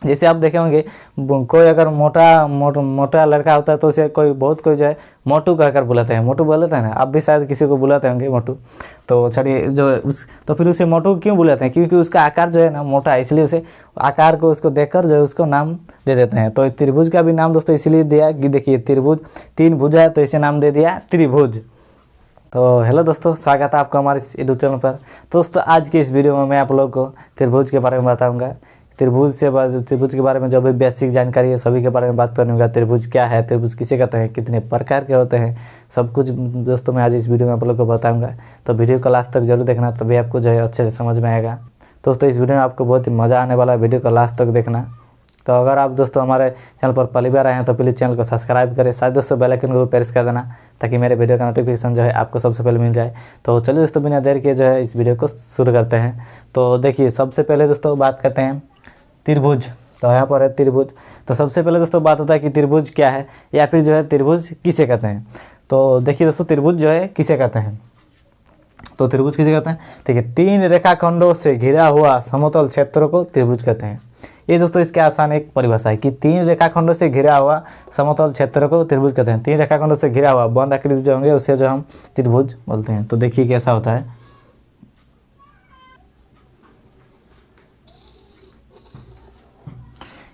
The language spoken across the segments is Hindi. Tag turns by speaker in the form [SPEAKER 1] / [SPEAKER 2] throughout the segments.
[SPEAKER 1] जैसे आप देखे होंगे कोई अगर मोटा लड़का होता है तो उसे कोई जो है मोटू कहकर बुलाते हैं, मोटू बुलाते हैं ना, आप भी शायद किसी को बुलाते होंगे मोटू। तो चलिए तो फिर उसे मोटू क्यों बुलाते हैं, क्योंकि उसका आकार जो है ना मोटा है, इसलिए उसे आकार को उसको देखकर जो है उसको नाम दे देते हैं। तो त्रिभुज का भी नाम दोस्तों इसलिए दिया कि देखिए त्रिभुज 3 भुजा है तो इसे नाम दे दिया त्रिभुज। तो हेलो दोस्तों, स्वागत है आपका हमारे इस यूट्यूब चैनल पर। दोस्तों आज के इस वीडियो में मैं आप लोगों को त्रिभुज के बारे में बताऊंगा। त्रिभुज के बारे में जो भी बेसिक जानकारी है सभी के बारे में बात करूंगा। त्रिभुज क्या है, त्रिभुज किसे कहते हैं, कितने प्रकार के होते हैं, सब कुछ दोस्तों मैं आज इस वीडियो में आप लोगों को बताऊंगा। तो वीडियो को लास्ट तक जरूर देखना, तभी आपको जो है अच्छे से समझ में आएगा। दोस्तों इस वीडियो में आपको बहुत ही मज़ा आने वाला है, वीडियो को लास्ट तक देखना। तो अगर आप दोस्तों हमारे चैनल पर पहली बार आए हैं तो प्लीज़ चैनल को सब्सक्राइब करें, साथ दोस्तों बेल आइकन को प्रेस कर देना ताकि मेरे वीडियो का नोटिफिकेशन जो है आपको सबसे पहले मिल जाए। तो चलिए दोस्तों बिना देर के जो है इस वीडियो को शुरू करते हैं। तो देखिए सबसे पहले दोस्तों बात करते हैं त्रिभुज। तो यहाँ पर है त्रिभुज। तो सबसे पहले दोस्तों बात होता है कि त्रिभुज क्या है या फिर जो है त्रिभुज किसे कहते हैं। तो देखिए दोस्तों त्रिभुज जो है किसे कहते हैं, तो त्रिभुज किसे कहते हैं, देखिए 3 रेखाखंडों से घिरा हुआ समतल क्षेत्र को त्रिभुज कहते हैं। ये दोस्तों इसके आसान एक परिभाषा है कि 3 रेखाखंडों से घिरा हुआ समतल क्षेत्र को त्रिभुज कहते हैं। 3 रेखाखंडों से घिरा हुआ बंद आकृति जो होंगे उसे जो हम त्रिभुज बोलते हैं। तो देखिए कैसा होता है,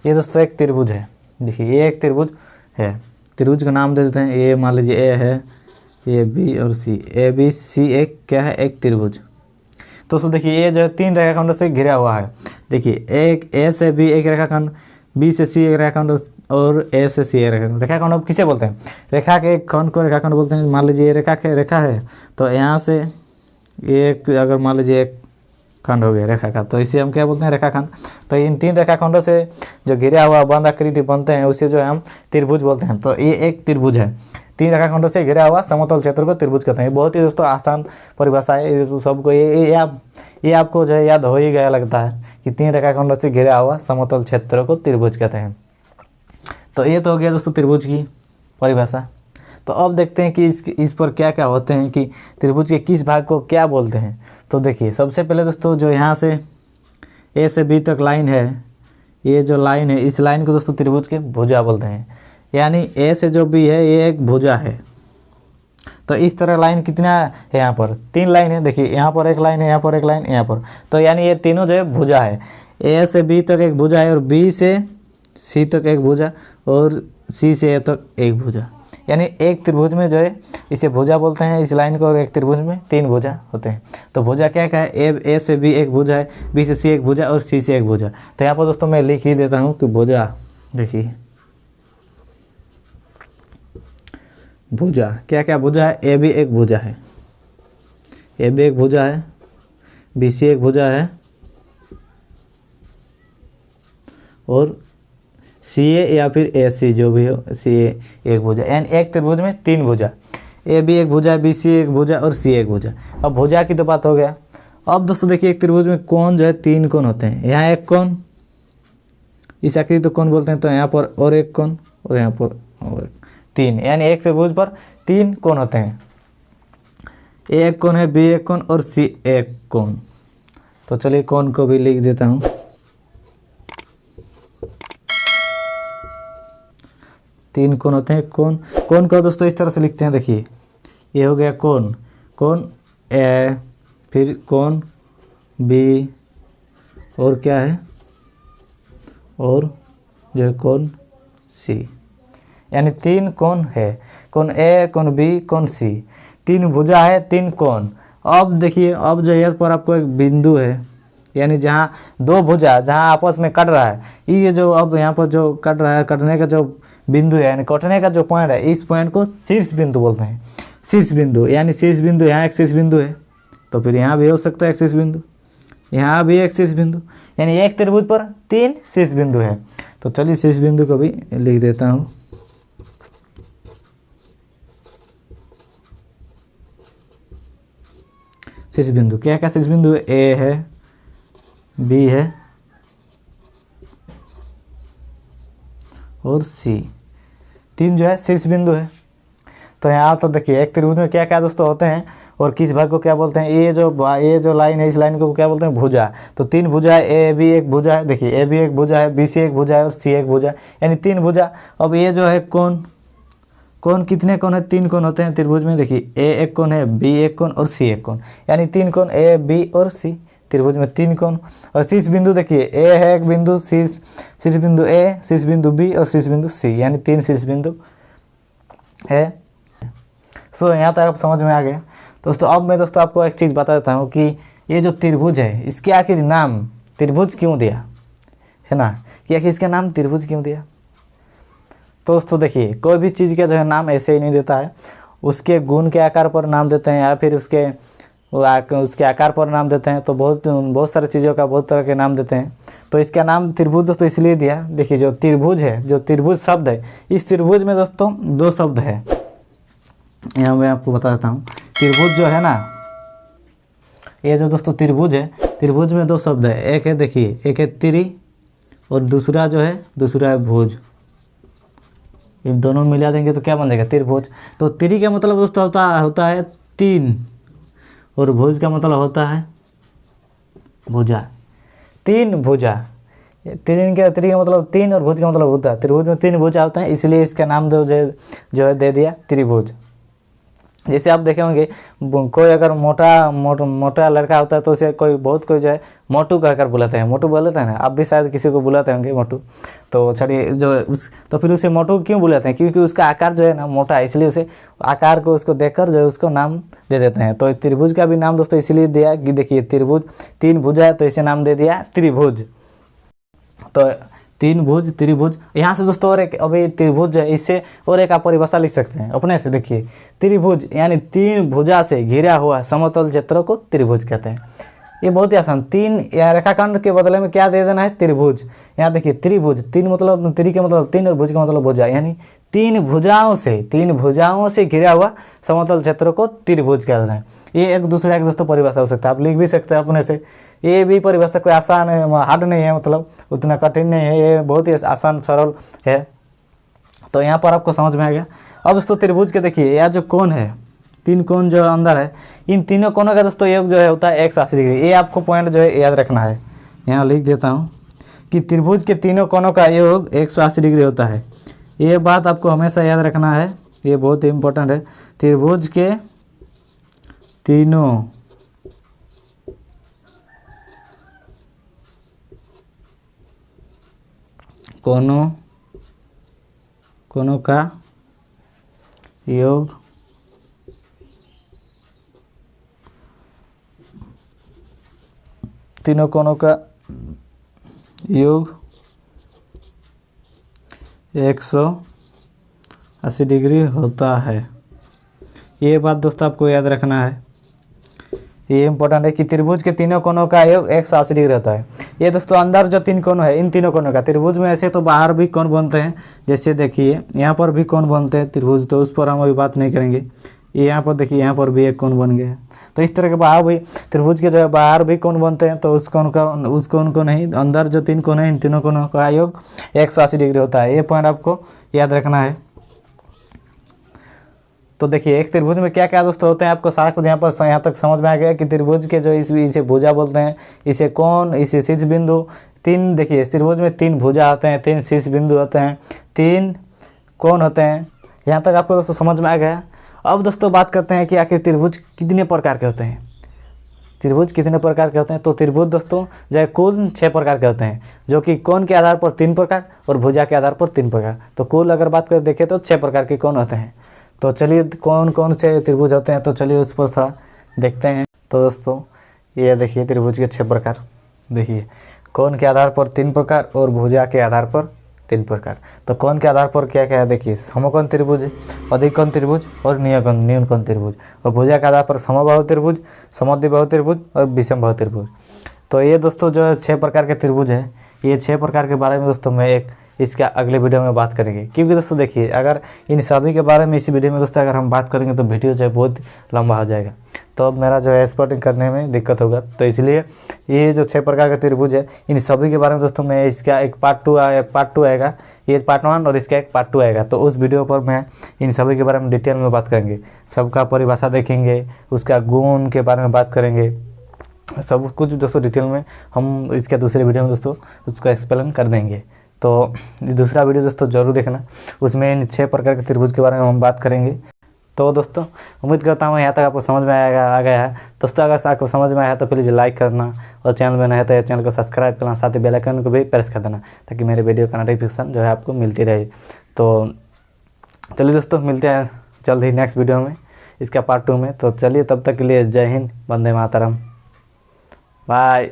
[SPEAKER 1] ये दोस्तों एक त्रिभुज है। देखिए ये एक त्रिभुज है, त्रिभुज का नाम दे देते हैं। ये मान लीजिए ए है, ये बी और सी, ए बी सी एक क्या है, एक त्रिभुज। दोस्तों देखिए ये जो है 3 रेखाखंडों से घिरा हुआ है। देखिए एक ए से बी एक रेखाखंड, बी से सी एक रेखाखंड और ए से सी एक रेखाखंड। रेखाखंड अब किसे बोलते हैं, रेखा के एक खंड को रेखाखंड बोलते हैं। मान लीजिए ये रेखा है तो यहाँ से एक अगर मान लीजिए एक खंड हो गया रेखा का, तो इसे हम क्या बोलते हैं, रेखाखंड। तो इन 3 रेखाखंडों से जो घिरा हुआ बंद आकृति बनते हैं उसे जो है हम त्रिभुज बोलते हैं। तो ये एक त्रिभुज है, 3 रेखाखंडों से घिरा हुआ समतल क्षेत्र को त्रिभुज कहते हैं। बहुत ही दोस्तों आसान परिभाषा है, सबको ये आपको जो है याद हो ही गया लगता है कि 3 रेखाखंडों से घिरा हुआ समतल क्षेत्र को त्रिभुज कहते हैं। तो ये तो हो गया दोस्तों त्रिभुज की परिभाषा। तो अब देखते हैं कि इस पर क्या क्या होते हैं, कि त्रिभुज के किस भाग को क्या बोलते हैं। तो देखिए सबसे पहले दोस्तों जो यहाँ से ए से बी तक लाइन है, ये जो लाइन है इस लाइन को दोस्तों त्रिभुज के भुजा बोलते हैं। यानी ए से जो बी है ये एक भुजा है। तो इस तरह लाइन कितना है, यहाँ पर 3 लाइन है। देखिए यहाँ पर एक लाइन है, यहाँ पर एक लाइन, यहाँ पर, तो यानी ये तीनों जो है भुजा है। ए से बी तक एक भुजा है और बी से सी तक एक भुजा और सी से ए तक एक भुजा। यानी एक त्रिभुज में जो है इसे भुजा बोलते हैं इस लाइन को, और एक त्रिभुज में 3 भुजा होते हैं। तो भुजा क्या क्या है, ए से बी एक भुजा है, बी से सी एक भुजा और सी से एक भुजा। तो यहाँ पर दोस्तों मैं लिख ही देता हूँ कि भुजा, देखिए भुजा क्या क्या भुजा है, ए भी एक भुजा है, ए भी एक भुजा है, बी सी एक भुजा है और सी ए या फिर ए सी जो भी हो, सी ए एक भुजा। यानी एक त्रिभुज में 3 भुजा, ए भी एक भुजा, बी सी एक भुजा और सी एक भुजा। अब भुजा की तो बात हो गया। अब दोस्तों देखिए एक त्रिभुज में कोण जो है 3 कोण होते हैं। यहाँ एक कोण, इस आकृति तो कोण बोलते हैं, तो यहाँ पर और एक कोण और यहाँ पर और 3, यानी एक त्रिभुज पर 3 कोण होते हैं। ए एक कोण है, बी एक कोण और सी एक कोण। तो चलिए कोण को भी लिख देता हूँ। तीन कोण होते हैं। कोण को दोस्तों इस तरह से लिखते हैं। देखिए ये हो गया कोण, कोण ए, फिर कोण बी और क्या है, और जो है कोण सी। यानी 3 कोण है, कोण ए, कोण बी, कोण सी। 3 भुजा है, 3 कोण। अब देखिए अब जो है पर आपको एक बिंदु है, यानी जहाँ 2 भुजा जहाँ आपस में कट रहा है, ये जो अब यहाँ पर जो कट रहा है, कटने का जो बिंदु है यानी कटने का जो पॉइंट है, इस पॉइंट को शीर्ष बिंदु बोलते हैं। शीर्ष बिंदु यानी शीर्ष बिंदु, यहाँ एक शीर्ष बिंदु है तो फिर यहाँ भी हो सकता है एक शीर्ष बिंदु, यहाँ भी एक शीर्ष बिंदु। यानी एक त्रिभुज पर 3 शीर्ष बिंदु है। तो चलिए शीर्ष बिंदु को भी लिख देता हूँ। शीर्ष बिंदु क्या क्या शीर्ष बिंदु है, ए है, बी है और सी, 3 जो है शीर्ष बिंदु है। तो यहाँ तो देखिए एक त्रिभुज में क्या क्या दोस्तों होते हैं, और किस भाग को क्या बोलते हैं, ये जो लाइन है इस लाइन को क्या बोलते हैं, भुजा। तो 3 भुजा है, ए बी एक भुजा है, देखिए ए बी एक भुजा है, बी सी एक भुजा है और सी एक भुजा, यानी 3 भुजा। अब ये जो है कोण कितने कोण है, 3 कोण होते हैं त्रिभुज में, देखिए ए एक कोण है, बी एक कोण और सी एक कोण, यानी 3 कोण ए बी और सी, त्रिभुज में 3 कोण। और शीर्ष बिंदु देखिए ए है एक बिंदु, शीर्ष बिंदु ए, शीर्ष बिंदु बी और शीर्ष बिंदु सी, यानी 3 शीर्ष बिंदु है। सो यहाँ तक आप समझ में आ गया दोस्तों। अब मैं दोस्तों आपको एक चीज़ बता देता हूँ कि ये जो त्रिभुज है इसके आखिर नाम त्रिभुज क्यों दिया है ना, कि आखिर इसका नाम त्रिभुज क्यों दिया। तो दोस्तों देखिए कोई भी चीज़ का जो है नाम ऐसे ही नहीं देता है, उसके गुण के आकार पर नाम देते हैं या फिर उसके आकार पर नाम देते हैं। तो बहुत सारी चीज़ों का बहुत तरह के नाम देते हैं। तो इसका नाम त्रिभुज दोस्तों इसलिए दिया, देखिए जो त्रिभुज है, जो त्रिभुज शब्द है, इस त्रिभुज में दोस्तों 2 शब्द है। यहाँ मैं आपको बता देता हूँ, त्रिभुज जो है ना, ये जो दोस्तों त्रिभुज है, त्रिभुज में 2 शब्द है। एक है देखिए, एक है त्रि और दूसरा है भुज। इन दोनों मिला देंगे तो क्या बन जाएगा, त्रिभुज। तो त्रि का मतलब दोस्तों होता है 3 और भुज का मतलब होता है भुजा, 3 भुजा। त्रि का मतलब 3 और भुज का मतलब होता है, त्रिभुज में 3 भुजा होता है, इसलिए इसका नाम जो है दे दिया त्रिभुज। जैसे आप देखे होंगे कोई अगर मोटा लड़का होता है तो उसे कोई जो है मोटू कहकर बुलाते हैं, मोटू बोलते हैं ना, आप भी शायद किसी को बुलाते होंगे मोटू। तो चलिए तो फिर उसे मोटू क्यों बुलाते हैं, क्योंकि उसका आकार जो है ना मोटा है, इसलिए उसे आकार को उसको देखकर जो है उसको नाम दे देते हैं। तो त्रिभुज का भी नाम दोस्तों इसलिए दिया कि देखिए त्रिभुज 3 भुजा है तो इसे नाम दे दिया त्रिभुज। तो 3 भुज त्रिभुज। यहाँ से दोस्तों और एक अभी त्रिभुज है, इससे और एक आप परिभाषा लिख सकते हैं अपने से। देखिए त्रिभुज यानी 3 भुजा से घिरा हुआ समतल क्षेत्र को त्रिभुज कहते हैं। ये बहुत ही आसान, 3 या रेखाखंड के बदले में क्या दे देना है, त्रिभुज। यहाँ देखिए त्रिभुज, 3 मतलब त्रि का मतलब 3 और भुज का मतलब भुजा, यानी 3 भुजाओं से घिरा हुआ समतल क्षेत्र को त्रिभुज कहते हैं। ये एक दूसरे का दोस्तों परिभाषा हो सकता है, आप लिख भी सकते हैं अपने से। ये भी परिभाषा कोई आसान है, हार्ड नहीं है, मतलब उतना कठिन नहीं है, ये बहुत ही आसान सरल है। तो यहाँ पर आपको समझ में आ गया। अब दोस्तों त्रिभुज के देखिए यह जो कोण है, 3 कोण जो अंदर है, इन तीनों कोणों का दोस्तों योग जो है होता है 180 डिग्री। ये आपको पॉइंट जो है याद रखना है, यहाँ लिख देता हूँ कि त्रिभुज के तीनों कोणों का योग 180 डिग्री होता है। ये बात आपको हमेशा याद रखना है, ये बहुत ही इम्पोर्टेंट है। त्रिभुज के तीनों कोणों का योग तीनों कोणों का योग 180 डिग्री होता है। ये बात दोस्तों आपको याद रखना है, ये इंपॉर्टेंट है कि त्रिभुज के तीनों कोणों का योग 180 डिग्री होता है। ये दोस्तों अंदर जो 3 कोण है, इन तीनों कोणों का त्रिभुज में ऐसे तो बाहर भी कोण बनते हैं, जैसे देखिए यहाँ पर भी कोण बनते हैं त्रिभुज, तो उस पर हम अभी बात नहीं करेंगे। ये यहाँ पर देखिए, यहाँ पर भी एक कोण बन गया। तो इस तरह के बाहर भी त्रिभुज के जो है बाहर भी कोण बनते हैं, तो उस कोण को नहीं, अंदर जो 3 कोण है इन तीनों कोणों का योग 180 डिग्री होता है। ये पॉइंट आपको याद रखना है। तो देखिए एक त्रिभुज में क्या क्या दोस्तों होते हैं, आपको सारा कुछ यहाँ तक समझ में आ गया कि त्रिभुज के जो इसे भुजा बोलते हैं, इसे कोण, इसे शीर्ष बिंदु। 3 देखिए त्रिभुज में 3 भुजा होते हैं, 3 शीर्ष बिंदु होते हैं, 3 कोण होते हैं। यहाँ तक आपको दोस्तों समझ में आ गया। अब दोस्तों बात करते हैं कि आखिर त्रिभुज कितने प्रकार के होते हैं। त्रिभुज कितने प्रकार के होते हैं, तो त्रिभुज दोस्तों जो है कुल 6 प्रकार के होते हैं, जो कि कोण के आधार पर 3 प्रकार और भुजा के आधार पर 3 प्रकार। तो कुल अगर बात करें देखें तो 6 प्रकार के कोण होते हैं। तो चलिए कौन से त्रिभुज होते हैं, तो चलिए उस पर थोड़ा देखते हैं। तो दोस्तों ये देखिए त्रिभुज के 6 प्रकार, देखिए कोण के आधार पर 3 प्रकार और भुजा के आधार पर 3 प्रकार। तो कोण के आधार पर क्या क्या है, देखिए समकोण त्रिभुज, अधिकोण त्रिभुज और न्यून कोण त्रिभुज। और भुजा के आधार पर समबाहु त्रिभुज, समद्विबाहु त्रिभुज और विषमबाहु त्रिभुज। तो ये दोस्तों जो 6 प्रकार के त्रिभुज है, ये 6 प्रकार के बारे में दोस्तों मैं इसका अगले वीडियो में बात करेंगे। क्योंकि दोस्तों देखिए, अगर इन सभी के बारे में इसी वीडियो में दोस्तों अगर हम बात करेंगे तो वीडियो जो है बहुत लंबा हो जाएगा, तो अब मेरा जो है स्पॉटिंग करने में दिक्कत होगा। तो इसलिए ये जो 6 प्रकार का त्रिभुज है, इन सभी के बारे में दोस्तों मैं इसका एक पार्ट 2 आएगा, ये पार्ट 1 और इसका एक पार्ट 2 आएगा। तो उस वीडियो पर मैं इन सभी के बारे में डिटेल में बात करेंगे, सबका परिभाषा देखेंगे, उसका गुण के बारे में बात करेंगे, सब कुछ दोस्तों डिटेल में हम इसके दूसरे वीडियो में दोस्तों उसको एक्सप्लेन कर देंगे। तो दूसरा वीडियो दोस्तों ज़रूर देखना, उसमें इन 6 प्रकार के त्रिभुज के बारे में हम बात करेंगे। तो दोस्तों उम्मीद करता हूँ यहाँ तक आपको समझ में आ गया है। दोस्तों अगर आपको समझ में आया तो प्लीज़ लाइक करना, और चैनल में नया है तो चैनल को सब्सक्राइब करना, साथ ही बेल आइकन को भी प्रेस कर देना, ताकि मेरे वीडियो का नोटिफिकेशन जो है आपको मिलती रहे। तो चलिए दोस्तों, मिलते हैं जल्द ही नेक्स्ट वीडियो में, इसका पार्ट 2 में। तो चलिए, तब तक के लिए जय हिंद, वंदे मातरम, बाय।